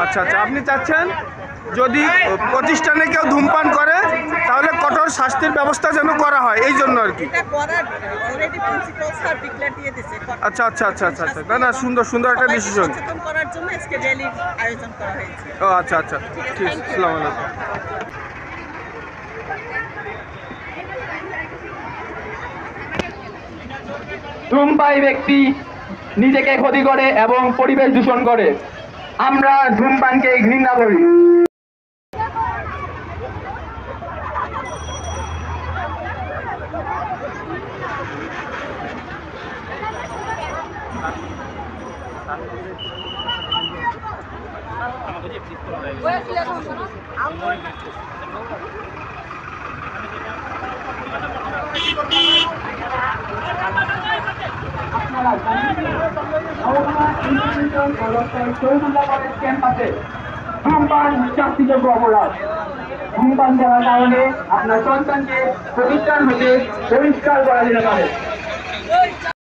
আচ্ছা আচ্ছা, আপনি চাচ্ছেন যদি প্রতিষ্ঠানে কেউ ধূমপান করে তাহলে কঠোর শাস্তির ব্যবস্থা যেন করা হয়, এই জন্য আর কি। আচ্ছা আচ্ছা আচ্ছা আচ্ছা আচ্ছা, না না, সুন্দর সুন্দর একটা ডিসিশন। ও আচ্ছা আচ্ছা, ঠিক আছে, আসসালামু আলাইকুম। ধূমপায়ী ব্যক্তি নিজেকে ক্ষতি করে এবং পরিবেশ দূষণ করে। আমরা ধূমপানকে ঘৃণা করি। ক্যাম্পাসে ধূমপান শাস্তিযোগ্য অপরাধ। ধূমপান করার কারণে আপনার সন্তানকে প্রতিষ্ঠান হতে বহিষ্কার করা যেতে পারে।